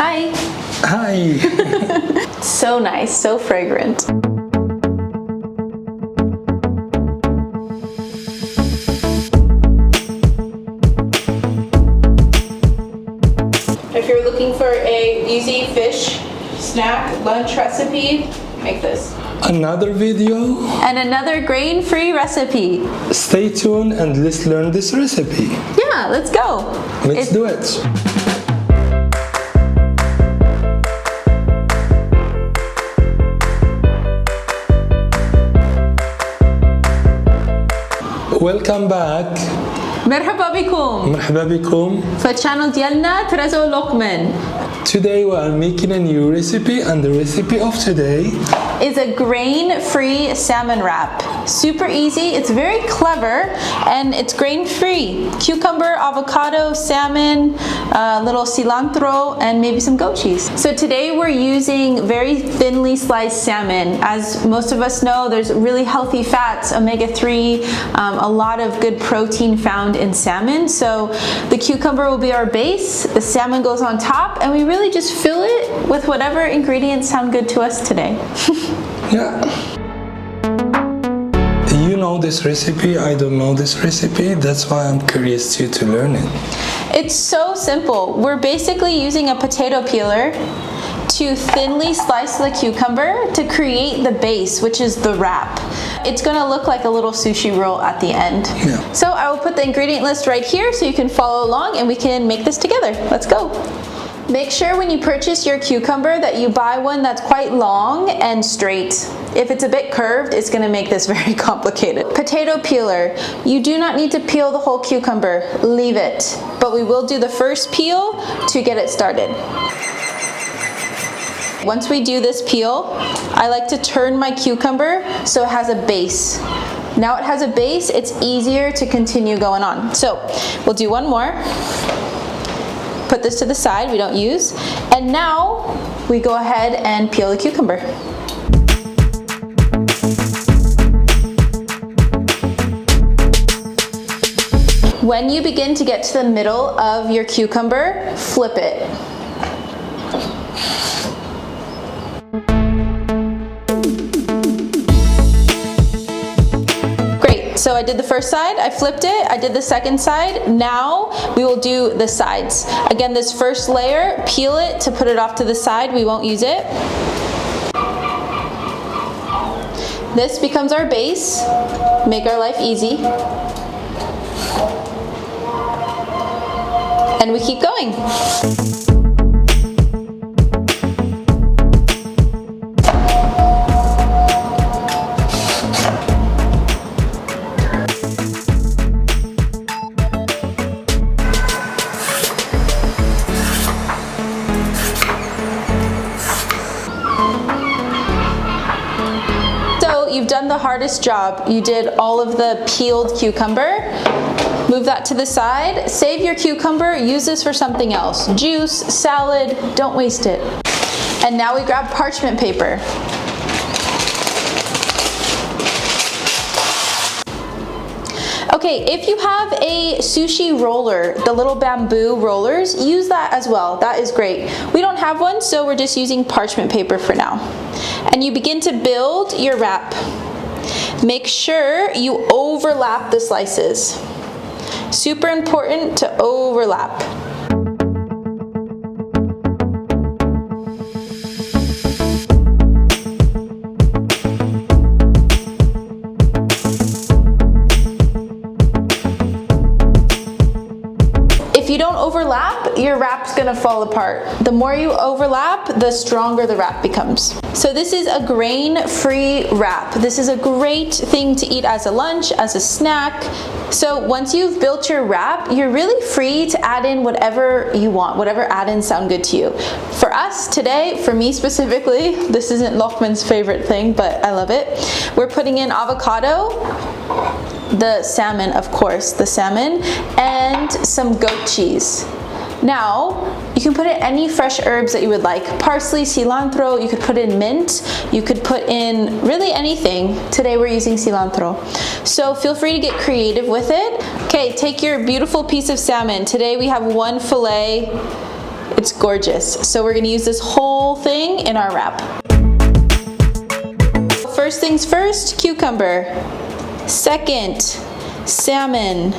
Hi. Hi. So nice, so fragrant. If you're looking for a easy fish snack lunch recipe, make this. Another video. And another grain-free recipe. Stay tuned and let's learn this recipe. Yeah, let's go. Let's do it. Welcome back. مرحبا بكم. مرحبا بكم. في الشانل ديالنا تريزا ولقمان. Today we are making a new recipe, and the recipe of today is a grain-free salmon wrap. Super easy, it's very clever, and it's grain-free. Cucumber, avocado, salmon, little cilantro, and maybe some goat cheese. So today we're using very thinly sliced salmon. As most of us know, there's really healthy fats, omega-3, a lot of good protein found in salmon. So the cucumber will be our base, the salmon goes on top, and we really just fill it with whatever ingredients sound good to us today. Yeah. You know this recipe, I don't know this recipe, that's why I'm curious to learn it. It's so simple. We're basically using a potato peeler to thinly slice the cucumber to create the base, which is the wrap. It's gonna look like a little sushi roll at the end. Yeah. So I will put the ingredient list right here so you can follow along and we can make this together. Let's go. Make sure when you purchase your cucumber that you buy one that's quite long and straight. If it's a bit curved, it's gonna make this very complicated. Potato peeler. You do not need to peel the whole cucumber, leave it. But we will do the first peel to get it started. Once we do this peel, I like to turn my cucumber so it has a base. Now it has a base, it's easier to continue going on. So we'll do one more. Put this to the side, we don't use. And now we go ahead and peel the cucumber. When you begin to get to the middle of your cucumber, flip it. So I did the first side, I flipped it, I did the second side. Now we will do the sides. Again, this first layer, peel it to put it off to the side, we won't use it. This becomes our base, make our life easy. And we keep going. You've done the hardest job. You did all of the peeled cucumber. Move that to the side. Save your cucumber, use this for something else. Juice, salad, don't waste it. And now we grab parchment paper. Okay, if you have a sushi roller, the little bamboo rollers, use that as well. That is great. We don't have one, so we're just using parchment paper for now. And you begin to build your wrap. Make sure you overlap the slices. Super important to overlap. If you don't overlap, your wrap's gonna fall apart. The more you overlap, the stronger the wrap becomes. So this is a grain-free wrap. This is a great thing to eat as a lunch, as a snack. So once you've built your wrap, you're really free to add in whatever you want, whatever add-ins sound good to you. For us today, for me specifically, this isn't Lokman's favorite thing, but I love it. We're putting in avocado, the salmon, of course, the salmon, and some goat cheese. Now, you can put in any fresh herbs that you would like. Parsley, cilantro, you could put in mint, you could put in really anything. Today we're using cilantro. So feel free to get creative with it. Okay, take your beautiful piece of salmon. Today we have one fillet. It's gorgeous. So we're gonna use this whole thing in our wrap. First things first, cucumber. Second, salmon.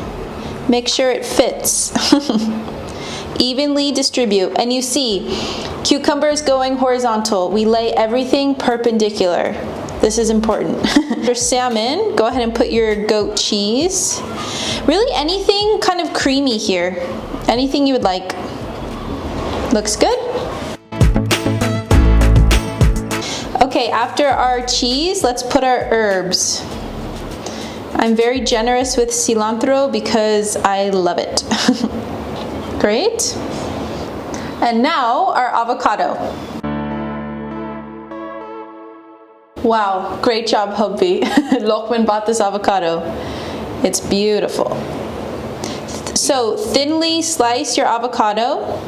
Make sure it fits. Evenly distribute. And you see, cucumber is going horizontal. We lay everything perpendicular. This is important. For salmon, go ahead and put your goat cheese. Really anything kind of creamy here. Anything you would like. Looks good. Okay, after our cheese, let's put our herbs. I'm very generous with cilantro because I love it. Great. And now our avocado. Wow, great job, hubby. Lokman bought this avocado. It's beautiful. So thinly slice your avocado.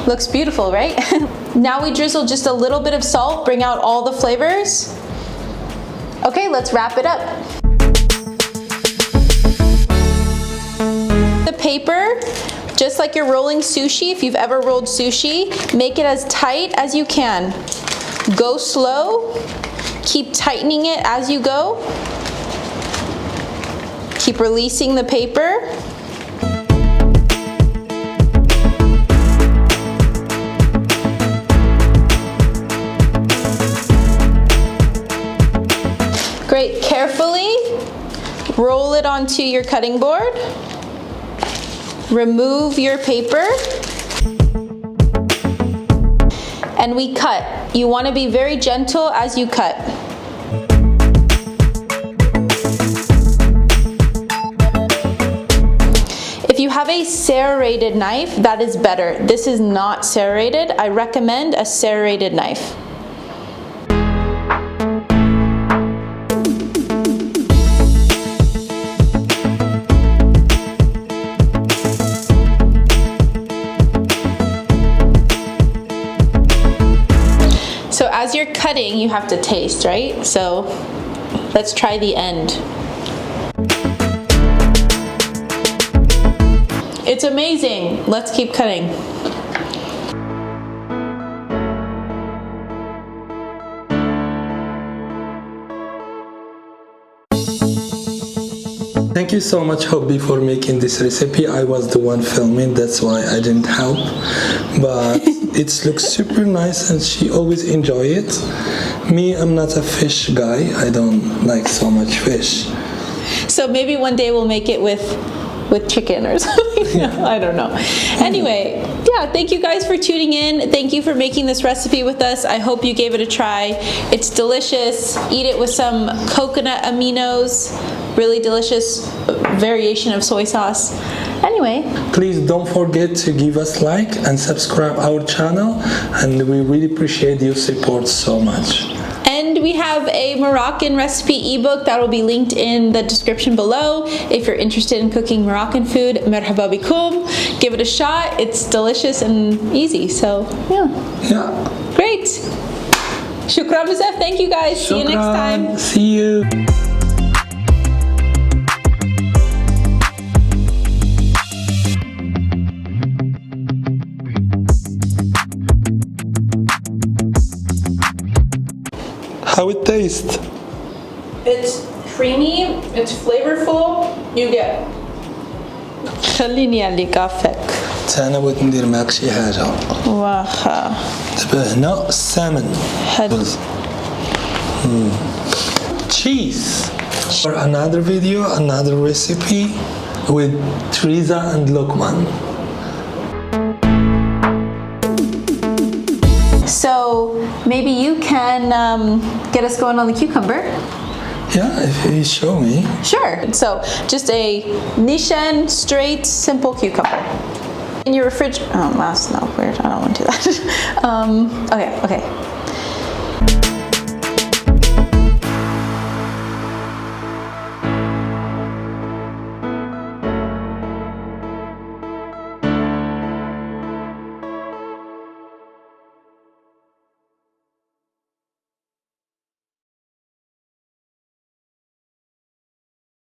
Looks beautiful, right? Now we drizzle just a little bit of salt, bring out all the flavors. Okay, let's wrap it up. The paper, just like you're rolling sushi, if you've ever rolled sushi, make it as tight as you can. Go slow, keep tightening it as you go. Keep releasing the paper. Great, carefully roll it onto your cutting board. Remove your paper. And we cut. You want to be very gentle as you cut. If you have a serrated knife, that is better. This is not serrated. I recommend a serrated knife. So as you're cutting, you have to taste, right? So let's try the end. It's amazing. Let's keep cutting. Thank you so much, Hobby, for making this recipe. I was the one filming, that's why I didn't help. But it looks super nice and she always enjoy it. Me, I'm not a fish guy. I don't like so much fish. So maybe one day we'll make it with chicken or something. Yeah. I don't know. Anyway, yeah, thank you guys for tuning in. Thank you for making this recipe with us. I hope you gave it a try. It's delicious. Eat it with some coconut aminos. Really delicious variation of soy sauce. Anyway, please don't forget to give us like and subscribe our channel, and we really appreciate your support so much. And we have a Moroccan recipe ebook that will be linked in the description below. If you're interested in cooking Moroccan food, merhaba bikum. Give it a shot. It's delicious and easy. So yeah. Great. Shukran bzaf. Thank you guys. See you next time. See you. How it tastes? It's creamy, it's flavorful. You get. خليني على كافك. أنا بغيت ندير معاك شي حاجة. واخا. دابا هنا السمن. Cheese. For another video, another recipe with Teresa and Lokman. So maybe you can get us going on the cucumber. Yeah, if you show me. Sure. So just a Nishan straight simple cucumber. In your refrigerator. Oh, that's not weird. I don't want to do that. Okay.